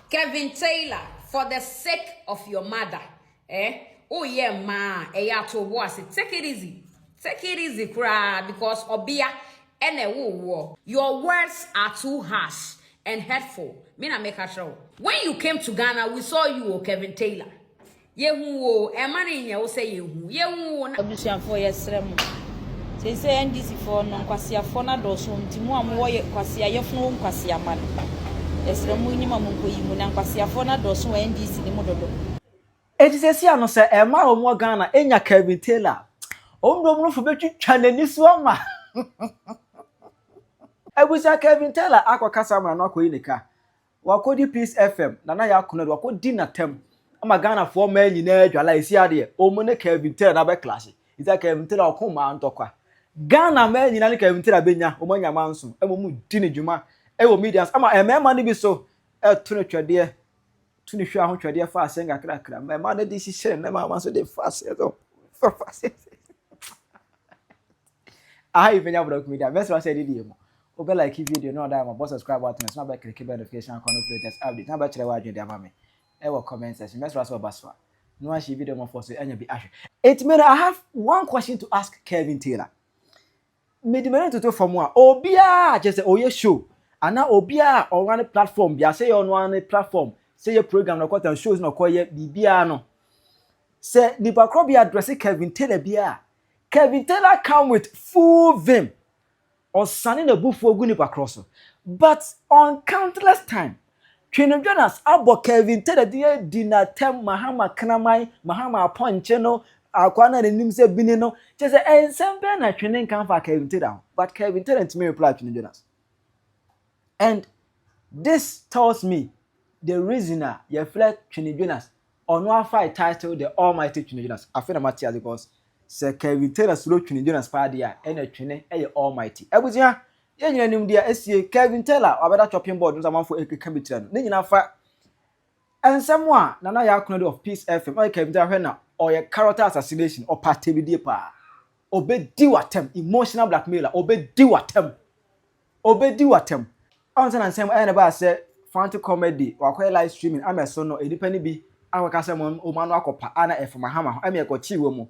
Kevin Taylor, for the sake of your mother, oh yeah, ma, to was it. Take it easy. Take it easy, cry, because Obia and a woo. Your words are too harsh and hurtful. Me na make a show. When you came to Ghana, we saw you, Kevin Taylor. Yehu, a man in your say you. Yehu, Obushan for yes, say NDC for non kwasia for na doso ntimu amwo kwasia yefunu kwasia man. Esremu ni mamunko yimu na kwasia for na doso NDC ni mododo. Eti se sia no se ema omo Ghana enya Kevin Taylor. Omdom no fo betwitwa nani so ama. Ebusa Kevin Taylor akokasa ma no akoyi nika. Wakodi PeaceFM na ya Konadu wakodi na tem. Ama Ghana for man nyina adwala esi ade. Omo ne Kevin Taylor na be clash. Ita Kevin Taylor okoma antokwa. Ghana man nyina ne Kevin Taylor benya omo nya manso. Emo di ne dwuma. Ewo medias ama emema ne bi so. To ne twede. To ne hwa ho twede fa asenga krakra. Mema ne di hihye ne mama so de fa asenga. Fa asenga. I Penyah block media. Best I said it. Obe like video no that my subscribe button so ba click notification and latest update. Na ba kire wa adwede ama me. E wo comment section. Best so baswa. No one video more for so enya bi ahwe. It mean I have one question to ask Kevin Taylor. Me di me to from one. Obia just say oye show. Ana obia on one platform bia say on one platform. Say your program no kwata shows no koye bibia no. Say nipa kro bi address Kevin Taylor bia. Kevin Taylor come with full vim or sunning a buff for Gunipa Crosso. But on countless time, Trainer Jonas Abo Kevin Taylor dear dinner tem Mahama Kanamai, Mahama Poncheno, Aquana and Nimse Binino, just a some banner training come for Kevin Taylor. But Kevin Taylor to me reply Trainer Jonas. And this tells me the reason you fled Trainer Jonas on one fight title the Almighty Trainer Jonas. I feel Matthias because Sir Kevin Taylor slow Trainer Jonas Padia and a trainer Almighty. Ebusia, ye nim dia esie Kevin Taylor abeda chopping board no for ekekabitran. Ne nyina fa ensemwa na ya Konadu of PeaceFM. O Kevin Taylor na or your character assassination or party bi pa. Obedi watem emotional blackmailer. Obedi watem. Obedi watem. Onse na nsem na ba say fancy comedy wakoy live streaming ameso no edipani bi awakasa mo o manu akopa ana efomahama ame ekochi wo mu.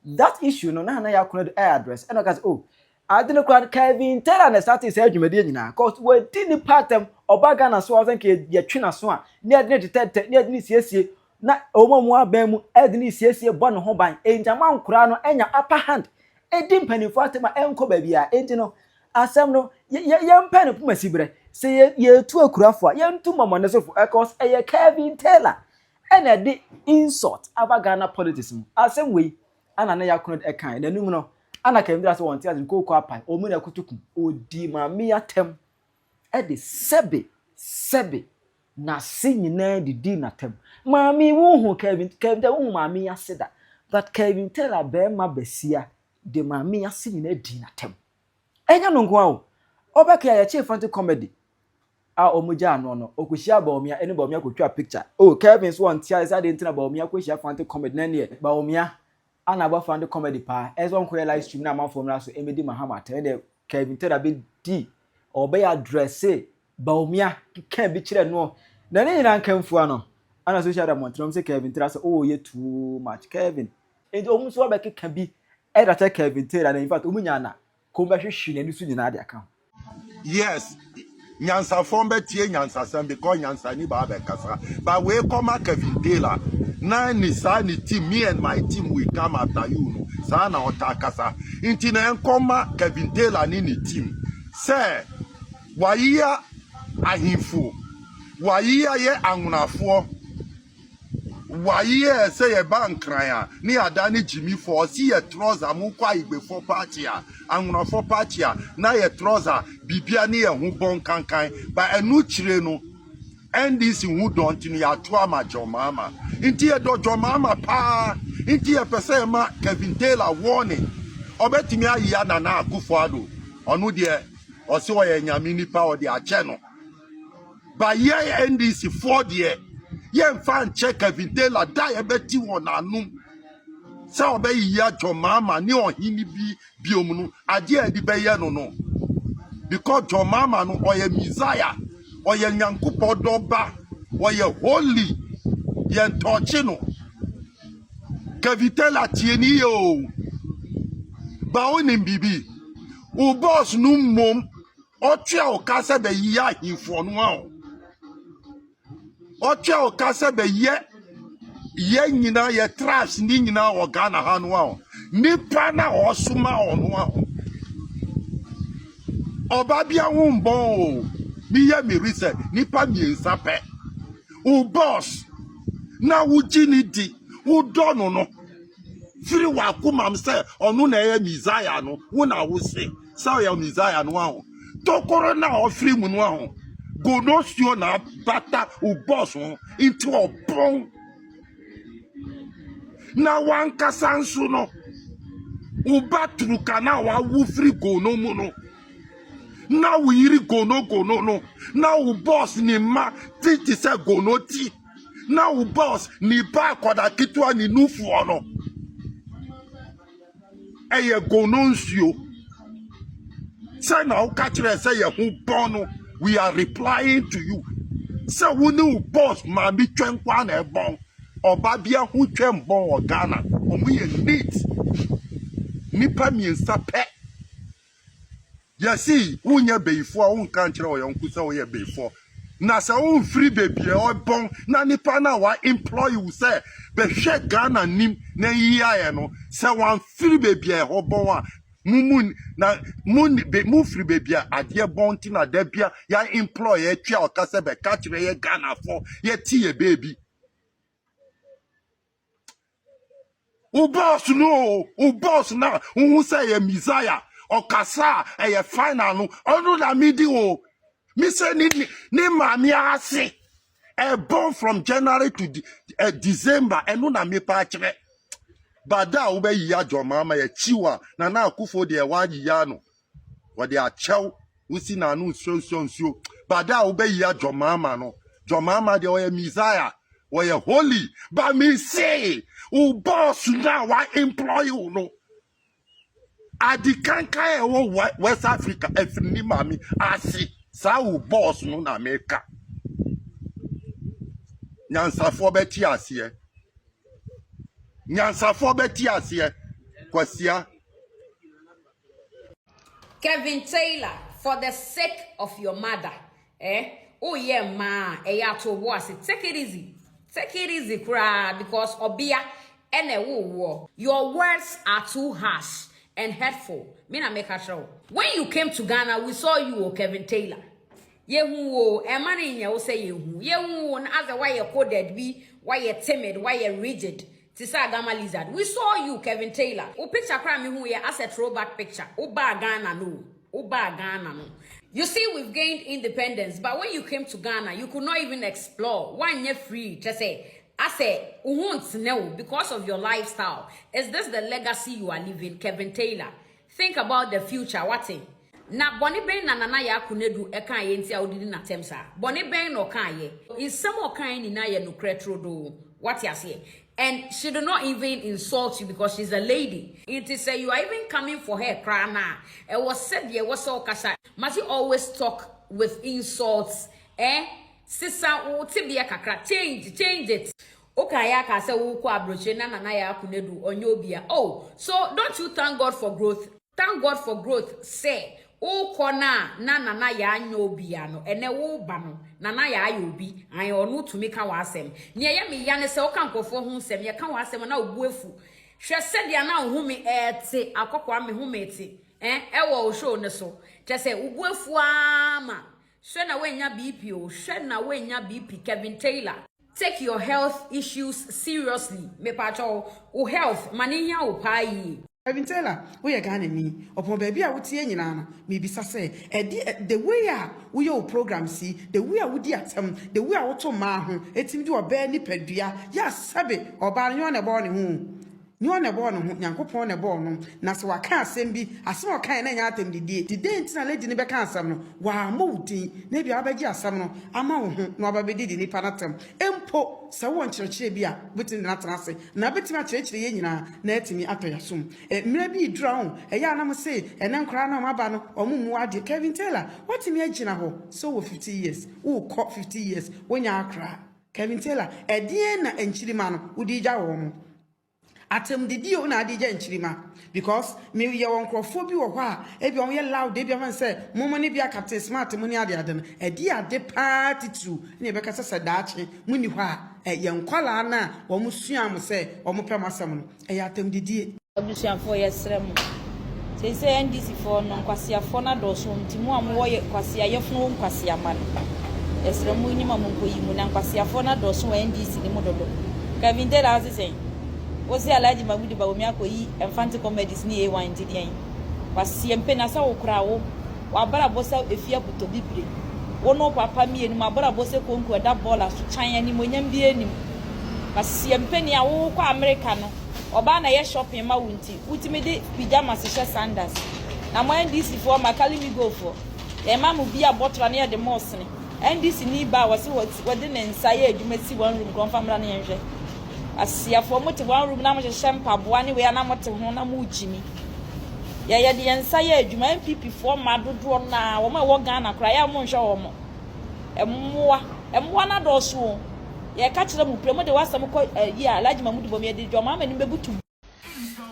That issue no na ya Konadu address and because oh I didn't quite Kevin Taylor and started say dwumade nyina cause we didn't pattern obaga na so asan ke ye twe na so a ne adine tetete ne adine siesie na omomu aban mu adine siesie bo ne ho ban enjama nkura no enya upper hand edi mpanifo atema enko ba bia enti no asem no ye mpane puma sibre say ye tu akurafo a ye ntu mamone so cause ye Kevin Taylor and the insult abaga na politics mu asem we ana na ya Konadu ekan na num no ana Kevin Taylor so won ti azin kokko apan o mu na kutuku odi mame atem e de sebe na sinyina di na tem mame wo hu Kevin Taylor wo mame aseda but Kevin Taylor be ma basia de mame asinyina di na tem enya no nko a obeka ya chief fancy comedy a omuja no okuhia Bawumia ene Bawumia kotwa picture Kevin so won ti azin de ntina Bawumia kohia fancy comedy na ne Bawumia ana ba fan the comedy pa ezo nko live stream na man from na so emedi mahama ten de Kevin Taylor be di obe address Bawumia kan bi kire no na ne nyina nkamfu ano ana social demonstration say Kevin Taylor say oh ye too much Kevin and omu so ba kan bi e da Kevin Taylor na in fact omunya na ko ba hwehwe na ni so nyina de aka yes nyansa form be tie nyansa sam because nyansa ni ba be kasa but we come Kevin Taylor na ni sa ni team me and my team we come after you no sa na otakasa inti na enkoma Kevin Taylor ni team say wayia ahimfo wayia ye anwunafo wayia say ye bankran ni adani Jimmy for see ye trouser mu kwa igbefo party a anwunafo party a na ye trouser bibia ni ye hu bon kankan ba enu chire no NDC who don't in ya to ama jomama inti e do jomama pa inti e pese ma Kevin Taylor warning obetimi ayi na na akufo ado onu de o se wo ye nyame nipa o de ache no ba ye NDC for de ye mfa check Kevin Taylor da ye beti won anum se obeyi ya jomama ni ohini bi omunu ade adi be ye no because jomama no o ye Messiah oye nyankopo doba Woye holy. Yen touchino. Kevitela tieni yo. Bawunim bibi. U boss num mom. Otia o kase be ya hifo no. Otia o kase be ye nyina ye trash ni nyina o Ghana ha no. Nipa na osuma ono. Obabia wumbon mi ye mi research nipa miensa pe u boss na wujini di u dono no firi wa kumam se onu na ye Messiah no wo na wo se sa ya Messiah no aho tokoro na ofiri mu no aho go no sio na bata u boss ho into obon na wan kasansu no u batru kana wa wu firi go no mu no. Now we hear go no. Now we boss ni ma ti say go no ti. Now we boss ni ba kwada kitwa ni nufu ono. Eye go no nsuo. Say now catch say ye hu bono. We are replying to you. Say we no boss ma bi twenkwa na ebon. Oba bia hu twem bon o Ghana. Omo ye neat. Nipa miensa pe. Yesi, unye beifo, unkanchira o yonkusa o ye beifo. Na sa un free baby o bon na nipa na wa employ you say be hwe Ghana nim na yiya no say wan free baby e ho bon a mumun na mu free baby ade bon ti na da bia ya employ e twa o kase be ka kire ye Ghana for ye ti ye baby. U boss no, u boss na un say ye Messiah. Okasa eye final no onu na midi o mi say ni mami ase e born from January to December enu na me pa kire bada wo be yi ajo mama ye chiwa na akufo de wa yi ya no wo de achew wusi na anu nso bada wo be yi ajo mama no jo mama de o ye Messiah wo ye holy but me say o boss na wa employ you no. Adi kanka wo West Africa efini mami asi sa wo boss no na America nyansafo beti ase kwasia Kevin Taylor, for the sake of your mother, oh yeah, ma, to was it. Take it easy, cry, because obia ene wo. Your words are too harsh and hurtful. Me na make a show. When you came to Ghana, we saw you, Kevin Taylor. Yehu, a man in your say yehu. Yehu, and as why you coded be, why you timid, why you rigid. Tisa Gama Lizard. We saw you, Kevin Taylor. O picture crime who you as a throwback picture. Oba Ghana no. You see, we've gained independence, but when you came to Ghana, you could not even explore. One year free, just say. I say, won't know because of your lifestyle. Is this the legacy you are living, Kevin Taylor? Think about the future. What thing? Na boni ben na nana ya Konadu eka ye nti a odidi na temsa. Boni ben no kan ye. In some kind ni na ye no kretro do. What you say? And she do not even insult you because she's a lady. It is say you are even coming for her crana. It was said ye was so kasha. Must you always talk with insults? Sister, tibia kakra, change it. Okay, I can say abroche na nana ya Konadu onyobia. Oh, so don't you thank God for growth? Thank God for growth. Say, kona na nana ya nyobia no. Ene wo bano nana ya ayobi. Aye onu to make wa asem. Nye ye me ya ne se oka nkofo hu nsem ye ka wa asem na obuefu. Hwe se dia na hu me ete akokwa me hu me ete. Ewo o show ne so. Je se obuefu ama. Hwe na wenya BP o. Hwe na wenya BP Kevin Taylor. Take your health issues seriously. Me pacho o health maninya o pai. Kevin Taylor, we are Ghana ni. Upon baby, I would see any nana. Maybe say, the way we your program see, the way I would the way I auto mahu, it seemed to a barely pedia, yes, sabe, or baryon a born whom. ni one ebo no ho nyankopon na ebo no na se waka asem bi asem okan na nya atem didie dide ntina lady ni beka asem no wa ma udin na bia abaji asem no ama wo ho na obabedi di nipa natam empo se wo nkyerɛkyerɛ bi a betin na tenase na betima kyerɛkyerɛ ye nyina na atimi atoyasom mira bi dra ho eya na mo se ene nkora na maba no omumu ade Kevin Taylor watimi agina ho so wo 50 years wo kɔ 50 years wonya akra Kevin Taylor edie na enchirima no wodi gya wo mo atem didi o na adija enchirima because me ye won krofo bi wo hɔ a e bi on ye loud e bi am say momo ne bia captain smart mo ne ade ade no edi ade party true ne be ka sɛ daache mo ni hɔ a ye nkwala na wo mo sua mo sɛ wo mo pɛ masɛm no e ya atem didi abusuafo yɛ srɛ mu sɛ NDC for no kwasiafo na dɔso ntimu a mo yɛ kwasiayɛfo kwasiama no yɛsrɛ mu nyima mo nkoyi mu na kwasiafo na dɔso NDC ne mo dodo Kevin Taylor asese wosi alaji magudi Bawumia koyi infantile comedies ni A1 ntidian wasiempe na sa wokra wo wabara bosa efia buto bibre wono papa mi enu mabara bosa konku da bola so chan ani monyam bi enim wasiempe ni awo kwa America no oba na ye shopping ma wunti utimi de pyjamas she sandals na mo NDC for makali mi go for e ma mu bia botra na ye de mos ni NDC ni ba wasi wode ne nsa ye adwuma si one room confirm na yenhwe asia for mo te one room na mo hye boa ne we na mo te ho na mo ujimi ya de yensa ye adwuma MPP for ma dodo na wo ma wo Ghana kra ya mo nhwe wo mo emmoa na do so ye ka kire mu premo de wasam ko yi alaji mamudu bom ye de dwoma ma ni bebutu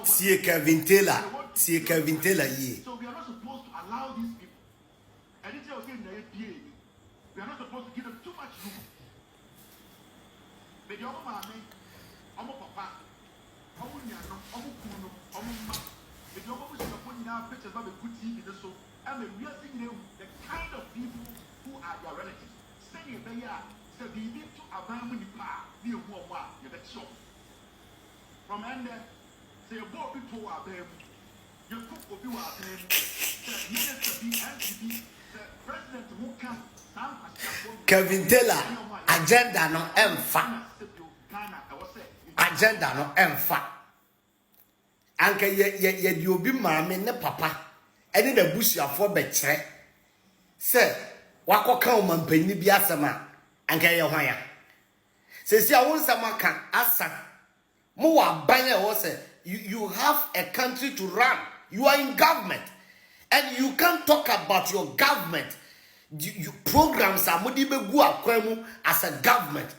sie Kevin Taylor ye So we are not supposed to allow these people. And it's okay in the APA. We are not supposed to give them too much room. But the other man, I'm a papa. I'm a nyano. I'm a kuno. I'm a ma. But the other person putting out pictures of a good TV. So I'm a real thing. The kind of people who are their relatives. Saying they are. So they need to abandon the power. Be a war. You're the shop. From end there, say a boy people are there. You cook will be what the minister be MPP, the president who can Kevin Taylor agenda no emfa agenda no emfa anka ye di obi maame ne papa ene da busuafo be kire se wakoka o mampani bi asema anka ye hwan se si awon sama kan asa mo wa ban e wo se you have a country to run. You are in government, and you can't talk about your government. You programs are modibe as a government.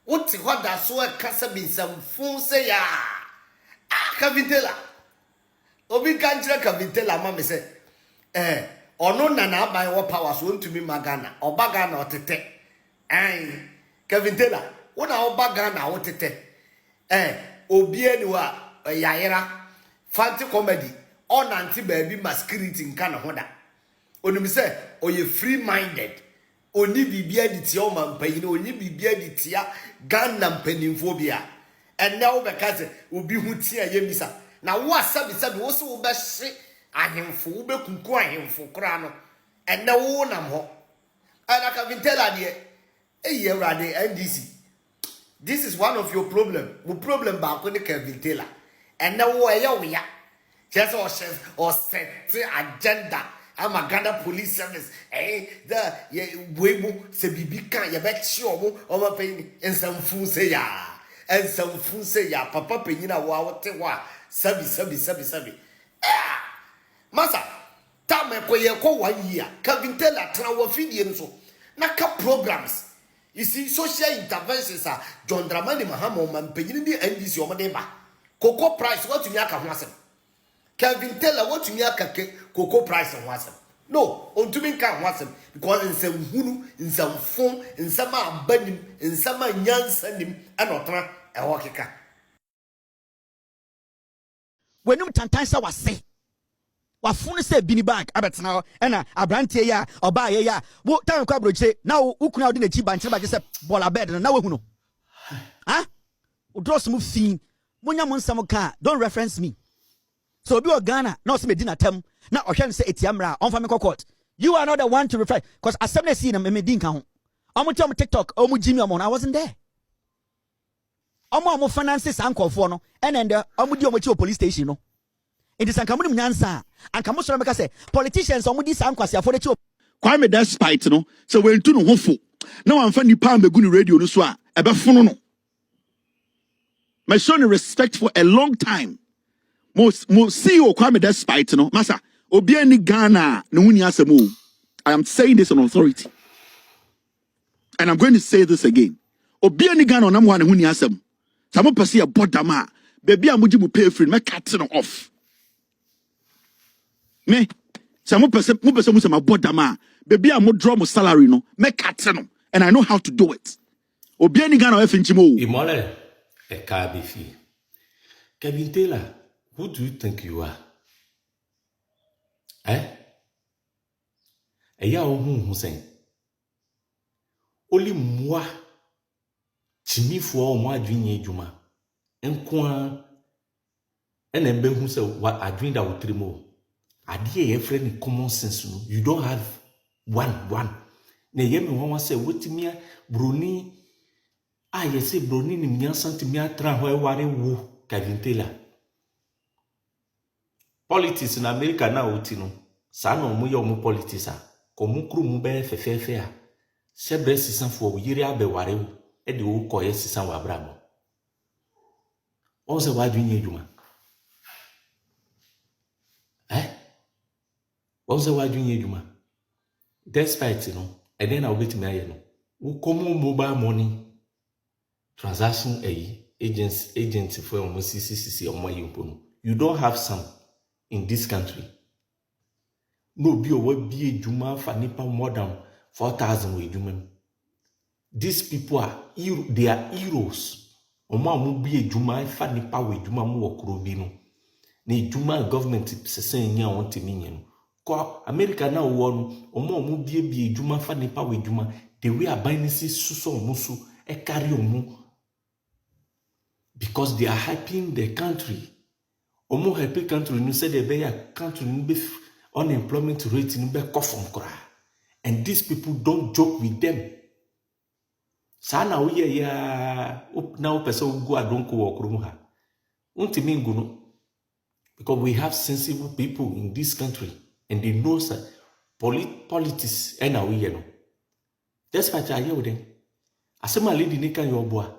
What that so a casa bin some phone say ya Kevin Taylor. Obi kanjira Kevin Taylor mama say ono nana by what powers want to me magana or bagana or tete. Kevin Taylor, what our bagana or tete? Obi anywhere yaira fancy comedy. On anti baby masquerade in Canada Honda. Only say, or you free minded. Only be beard it your man paying, only be beard it ya, gun and peninphobia. And now because will be Hutia Yemisa. Now what Sabi said was so best I him for Ube Kunqua him for Crano. And now one am ho. And I can tell you, a year radi NDC. This is one of your problem. My problem back when the Kevin Taylor. And now where we are. Just or set agenda. I'm a Ghana police service. The Weibo se bibikan, ya bet sure over paying and some fool say ya. And some fool say ya, Papa Penyah wa wa sabi. Masa, Tame Koye ko 1 year. Kevin Taylor travel feeding so. Naka programs. You see, social interventions are John Dramani Mahamo man paying the NDC or Madeba. Cocoa price, what you yaka wasem. Kevin Taylor, what you yaka cocoa price and wasem. No, on to me can't wasem because in some hunu, in some phone, in some abanim, in some yansanim, and otra a wakika. When you tantansa was say, what phone say Bini Bank, Abbott now, and a brantia ya, or buy ya, what time coverage say, now who can out in the cheap and just a bola bed and now who know? Huh? Draw smooth scene. Munya Monsamoka, don't reference me. So be a Ghana, no some dinner term. Now I can say Etiamra on Family Court. You are not the one to refer because I suddenly seen them in Medin count. I'm on TikTok, Jimmy Amon, I wasn't there. omo finances ankofo no and the omo di omo police station no. It is ankamu nim nyansa ankamu so make say politicians omo di sankwase afo de chi Kwame despite no so we ntu no hofo na wamfa nipa ambegu ni radio no so a ebe fono no. My son respect for a long time. Mo CEO Kwame despite no masa obi ani Ghana no huni asemo. I am saying this on authority. And I'm going to say this again. Obi ani Ghana onam wa ne huni asem. Samo pese ya bodama baby amuji mu pay free me cut no off. Me samo pese mu se ma bodama baby amu draw mo salary no me cut no and I know how to do it. Obi ani Ghana efinchimo. Imole Ekabifi. Kevin Taylor, who do you think you are? Eya ohun saying. Only moi chimi fo mo adwinye adwuma. Enko a ene be hu say wa adwin da wotrimo. Ade ye friend ni common sense no. You don't have one. Na ye me won say wetimia broni yes, broni ni mnyansa ntimi atra ho eware wo Kevin Taylor. Politics in America na oti no. Sa na omo ye omo politics a. Komu kru mu be fefefe a. Sebre sisan fo yiri abeware wo. E de wo koye sisan wa brabo. On se wa dwinye adwuma. On se wa dwinye adwuma. Despite no, e den na obetimi aye no. Wo komu mobile money transaction agents for almost CCC or more. You don't have some in this country. No be over be a juma for nipa more than 4,000 with juma. These people they are heroes. Oma mu be a juma for nipa with juma mu okrobino. Ni juma government se saying ya want minion. Ko America now one oma mu be a juma for nipa with juma. The way a binary suso musu e carry omu. Because they are hyping the country. Omo happy country, you say they be a country, unemployment rate, you be from kra. And these people don't joke with them. Sana we ya now person go adon ko okromuha. Untimi nguno. Because we have sensible people in this country and they know that politics and we no. That's why I hear with them. Asema lady nika yo boa.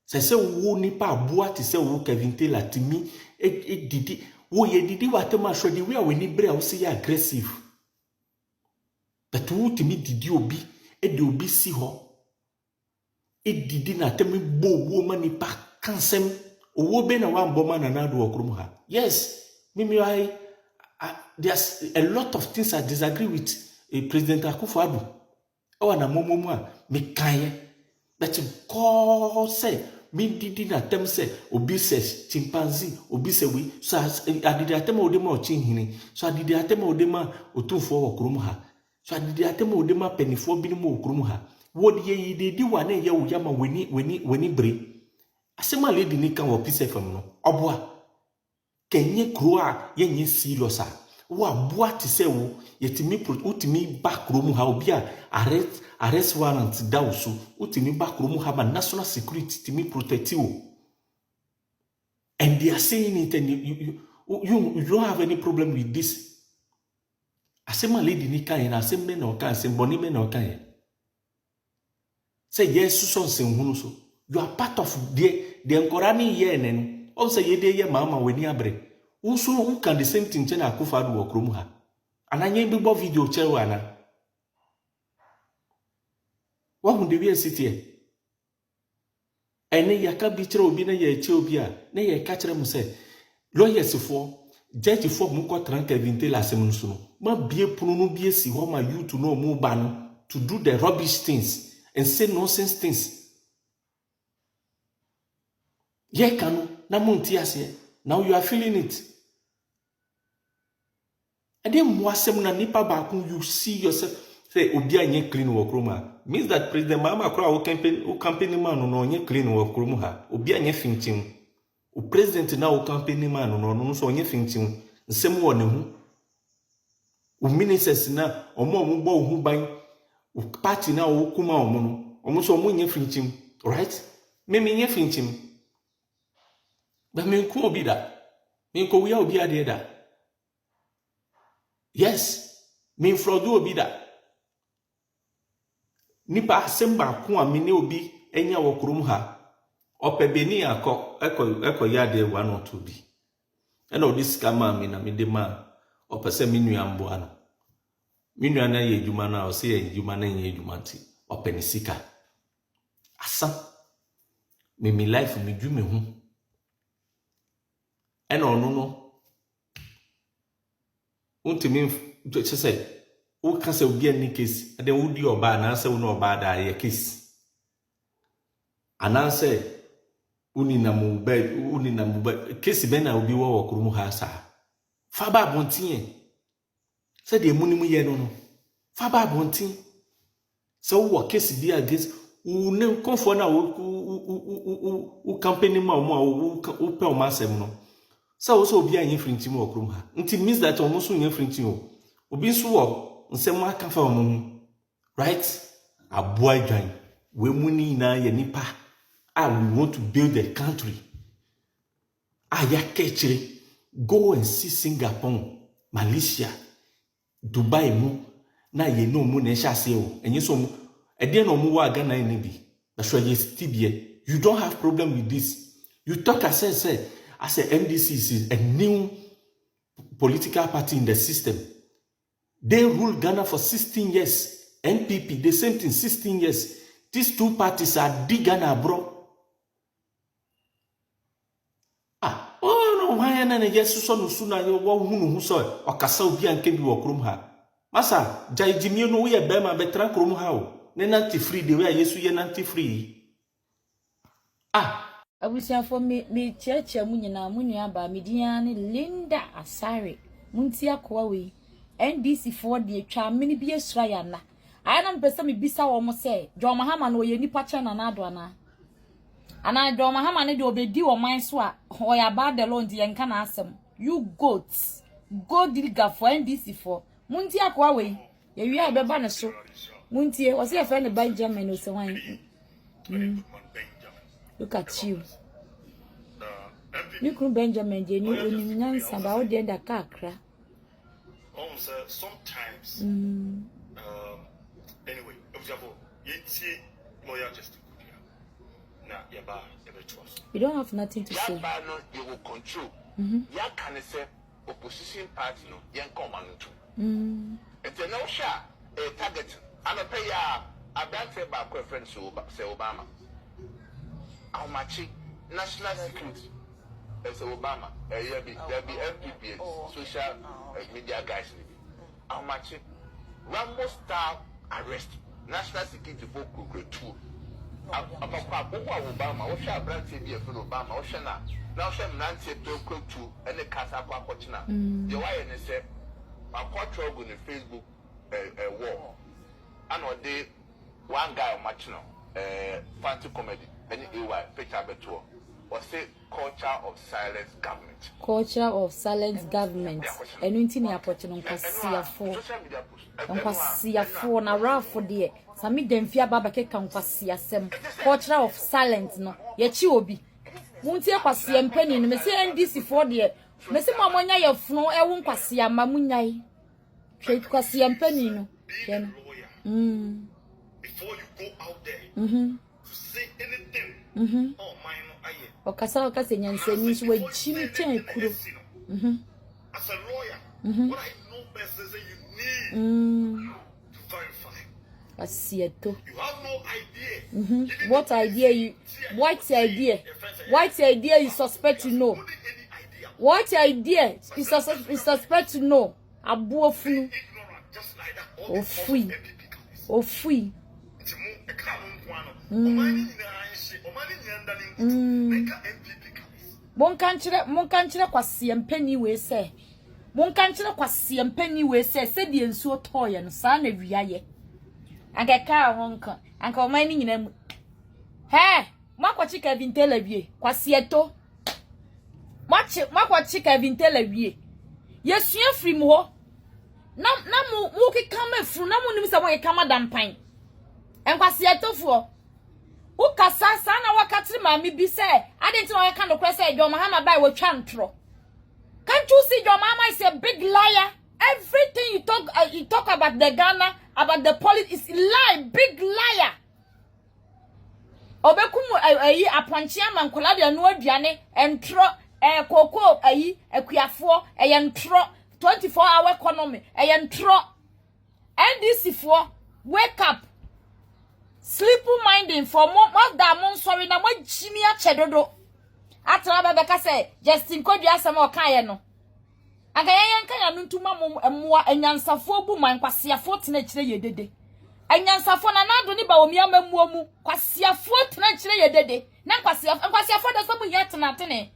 Se wo nipa aboa ti se wo Kevin Taylor timi didi wo ye didi watema hwe de we a we ni bre a wo se aggressive but wo timi didi obi de obi si ho didi na temi bo wo ma nipa kansem owo be na wa mboma na na do okrum ha. Yes, I there's a lot of things I disagree with President Akufo-Addo o na momomu a me kan but God say me didi na tem say obi says chimpanzee obi say we so adidi atema odema ochinhini so adidi atema odema otumfo okrum ha so adidi atema odema penifo bi mu okrum ha wodi ye didi wane ye wo yama weni bre asema lady ni kan wo PeaceFm no oboa kenye kro a ye nye serious a wo aboa ti say wo yetimi utimi bakrom ha obi a arrest warrant da usu utimi bakrom ha ba national security timi protect you. And they are saying it and you don't have any problem with this. Asema lady ni kan na asem na okan asem boni me na okan say yes so so you are part of the enkorani ye nen on say ye de ye mama weni abre uso who can the same thing na Akufo-Addo wo krom ha ananye bi bo video chewa na wa hu de we sit here ene yaka bi kire obi na ye che obi a na ye ka kire mu say lawyers for judge for mu ko tran Kevin Taylor asem nso no ma bie punu no bie si ho ma you to know mu ba no to do the rubbish things and say nonsense things. Ye kanu na munti ase now you are feeling it. And then mwasem na nipa ba you see yourself say obi anye clean wo kroma means that President Mama kra wo campaign man no onye clean wo kroma ha obi anye finchim o president na wo campaign man no so onye finchim nsem wo ne hu o ministers na omo bo hu ban party na wo kuma omo no omo so omo nye finchim right me nye finchim But me ko obi da. Me ko wi obi ade da. Yes, me frodo obi da. Nipa semba ko a me ne obi enya wo krom ha. Opebeni eko yade 1 or 2 bi. And all this scammer me na me de ma opese me nua mbo ano. Me nua na ye adwuma na o se ye adwuma na ye adwuma nti openi sika. Asa me life me dwu me hu. And ono no untimi say o ka se obi ani case and then wudi oba na say wo no oba da ye case. Ana say uni na mube kesi be na obi wo krum ha sa fa ba bontin se de munimu ye no fa ba bontin se wo kesi bi against u ne konfo na u company ma o pe o ma sem no se wo so obi anye frinti mu krum ha nti means that o mo so nye frinti o obi so wo nsem aka fa o mo right aboa adwan we muni na ye nipa. We want to build a country. Ayakechiri, go and see Singapore, Malaysia, Dubai mu na ye no mu na shase o. Enye so mu ede no mu wa Ghana ni bi. That's why you don't have problem with this. You talk as a MDC is a new political party in the system. They ruled Ghana for 16 years. NPP, the same thing, 16 years. These two parties are big Ghana, bro. Why na yesu so no suna ye wo hunu hu so okasa obi anke bi wo krom ha masa jaijimie no we be ma betra krom ha o ne nanti free de we yesu ye nanti free abusia for me cheche mu nyina mu nua ba media ne Linda Asare munti akwa we NDC for de atwa mini bi esura ya na aya na mpesa me bisa wo mo se John Mahama na oye nipa cha na ado ana John Mahama ne de obedi wo man so a hoya ba de lo ndi yenka na asem you goats go diliga for NDC for munti akwa we ye wi a beba ne so munti o se ye friend Benjamin o se wan look at you Nikru Benjamin je ni oni nyansa ba o de nda kakra sometimes anyway observe yeti lawyer just you don't have nothing to say. You will control. Ya can say opposition party no yen come on to. It's a no shot a target. I'm a pay a bad say back friend say Obama. How much national security as Obama there be MPP social media guys. How much Rambo star arrest national security for too. Obama, what shall brand be a fellow Obama, Oceana, now shall Nancy Pilko too, and the Casa Pacochina. The why and say, a portrait on the Facebook war. I know they one guy on Machino, fancy comedy, and EY, picture better, or say culture of silence government. Culture of silence government. And we need a portion on Cassia for na rafo de sami demfia baba ke kan kwasi asem culture of silence no ye chi obi munti kwasi empani no me se NDC for de me se mamonya ye funu ewu kwasi ama munyai hwe kwasi empani no ye no before you go out there to say anything oh my no aye okasa nyansani so wa chimi twen kuro as a lawyer what I know best is that you need to verify. Asieto. You have no idea. What idea you? What idea? What idea you suspect to know? What idea you suspect to know? Abu funu. Ofui. Mon kanchire kwasi empani we say. Mon kanchire kwasi empani we say de ensuo toye no sa na wiaye. Anka ka honka. Anka o mani nyina mu. He, makwachi ka vintela wie. Kwasi eto. Makwachi ka vintela wie. Yesua firi mu ho. Na mu kika ma furu na mu nim se wo yeka madampan. Enkwasi eto fu. Ukasa sa na wakati mami bi se I didn't know I can't request your mama by with chantro. Can't you see your mama is a big liar? Everything you talk about the Ghana, about the police is lie, big liar. Obekumu aponchia man Konadu no aduane entro koko ekuafo entro 24-hour economy entro NDC for wake up sleepy minding for more than mon sorry na mo jimi a chedodo atra baba say Justin Kodua asem o kan ye no aka yan kan ya ntuma mo enyansafo bu man kwasiafo tena kire yedede enyansafo na nado ni Bawumia mamuo mu kwasiafo tena kire yedede na kwasiafo da so mu yetena tene.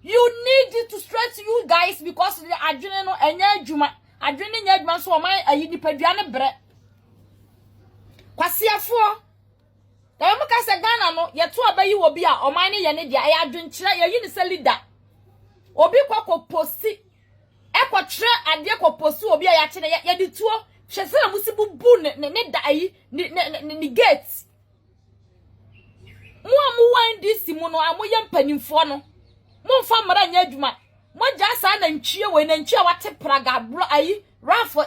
You need it to stress you guys because the adwene no enya adwuma adwene nya adwuma so o man ayi nipadua ne bre kwasiafo da mo ka se Ghana no yeto abayi obi a o man ne ye ne dia ya adwenkyere ye yi ne se leader obi kwakọ posi ekwotre ade kwakọ obi a ya kire ye de tuo hwese na musibu bu ne da ayi ni gate mo amu wan disi mu no amoye mpanimfo no mo fa mara nya adwuma mo ja sa na ntwie we na ntwie wate praga bro ayi rafo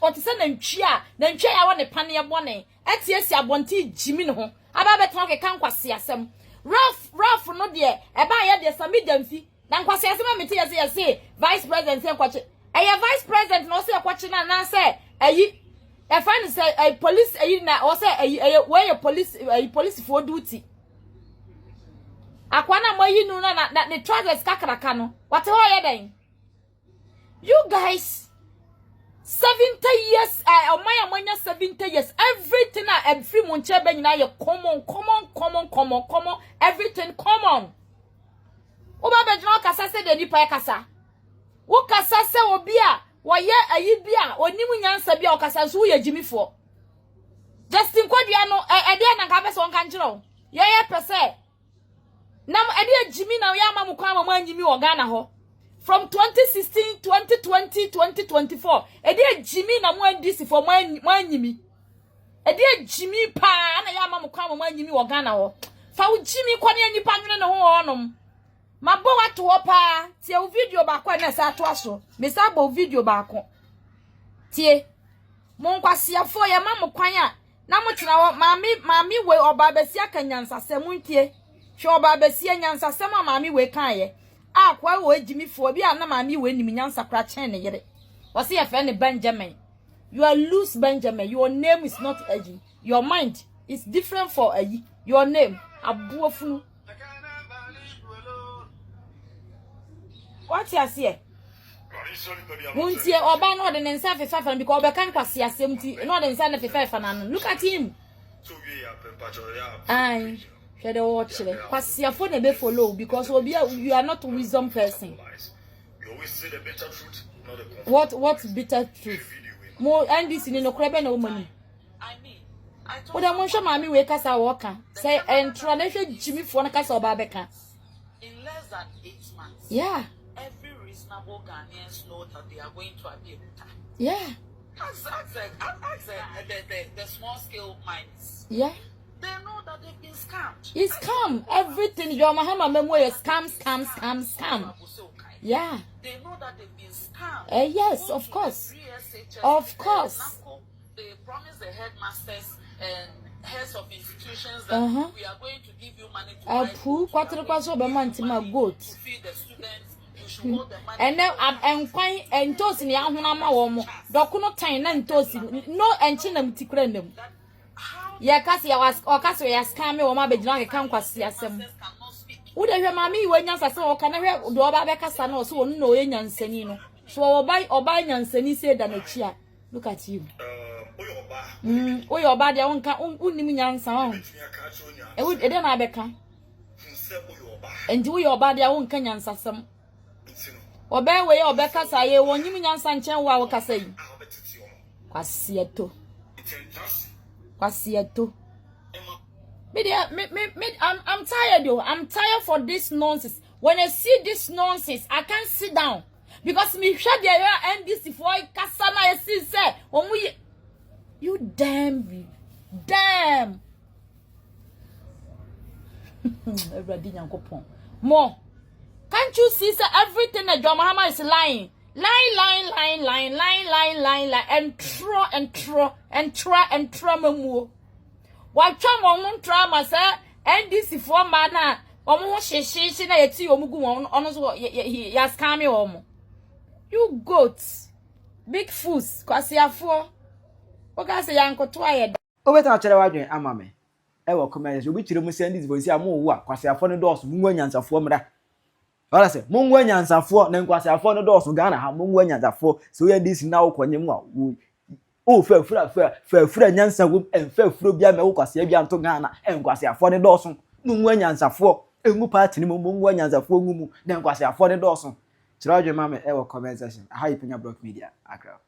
otise na ntwie ya wo ne pane bone etiesi abonti jimi ne ho aba beton ke kan kwase asem raf no de eba ye de sami damfi na kwase asem amete yese vice president se kwache eye vice president no se kwache na se ayi e find say police ayi na o se ayi we police for duty akwana moyi nu na ne trousers kakraka no what ho ye den you guys 70 years omaya monya 70 years everything every monche be nyina ye common everything common oba be jino kasa se de nipa kasa wo kasa se obi a wo ye ayi bi a onimu nyansa bi a o kasa so ye jimifo Justin Kodua no e de na ka be so nka njiro ye pese nam ede jimi na ya mamu kwa mamu anjimi wo Ghana ho from 2016 2020 2024 ede jimi na mu andisi for manyimi ede jimi pa na ya mamu kwa mamu anjimi wo Ghana ho fa wo jimi kwa ne nipa nwene ne ho onom mabo wato ho pa tie o video ba kwa na sa to aso me sa ba o video ba ko tie mon kwasiafo ya mamu kwan a na mo tena ho mami we oba besi akanyansa semuntie hwe oba besi anyansa sema mami we kan ye akwa wo ejimi fo bi na mami we nim nyansa kra chen ne yere wose ye fe ne Benjamin. You are loose Benjamin. Your name is not Eji. Your mind is different for Eji. Your name abuofunu. What you say? Won't you oba no de nsa fe fa because oba kan kwase asem ti no de nsa na fe fa na no. Look at him. Ai the watch kwasiafo na be follow because you are not a wisdom person. You always say the better truth, not the What bitter truth? More and this in no crebe no money. I What I want mami we kasa woka say and tradition Jimmy for na kasa oba beka. in less than 8 months. Yeah. Every reasonable Ghanaians know that they are going to appear. Yeah. Ask the small scale mines. Yeah. They know that they've been scammed. It's scam. Everything your Mahama memo is scam. Yeah. They know that they've been scammed. Yes, of course. Of course. They promise the headmasters and heads of institutions that we are going to give you money to buy food, to feed the students. You should hold the money. And now I'm quite and toast in the Ahunama woman. Dokuno time and toast no and chinam tikrendum. Yeah, Cassie was or Cassie has come or my bedrock can quasi asem. Would I hear mammy when you say, or can I hear Dobaka San or so no Yan Senino? So or buy Yan Seni said than a chair. Look at you. Oh, your body, I won't unimian sound. I would then I become. And do your body, I won't can answer some. Or bear way or Becca say, one Yimian Sanchez, wow, Cassay. Quasieto. Quasieto. I'm tired, yo. I'm tired for this nonsense. When I see this nonsense, I can't sit down. Because me shut the air and this before I Cassana, I see, say, when we. You damn. Everybody nyankopon. More. Can't you see sir, everything that John Mahama is lying? Lying, and try memu. What chum won't try myself, and this is for mana. Almost she na yeti omugu on yas kami omo. You goats, big fools, kwasi afo. Oga say yanko twaye. Obeta chere wadwen ama me. Ewo comment obi chire mu send this voice amu wo a kwasi afo ne dɔɔso mu nyansafo mra. Wala se mu nyansafo na kwasi afo ne dɔɔso Ghana ha mu nyansafo so ye this na wo konye mu a wo fura nyansa wo emfa furo bia me wo kwasi bia nto Ghana kwasi afo ne dɔɔso mu nyansafo engu party ni mu nyansafo ngu mu na kwasi afo ne dɔɔso. Chira wadwen ma me ewo comment section. Aha Penyah Block Media Accra.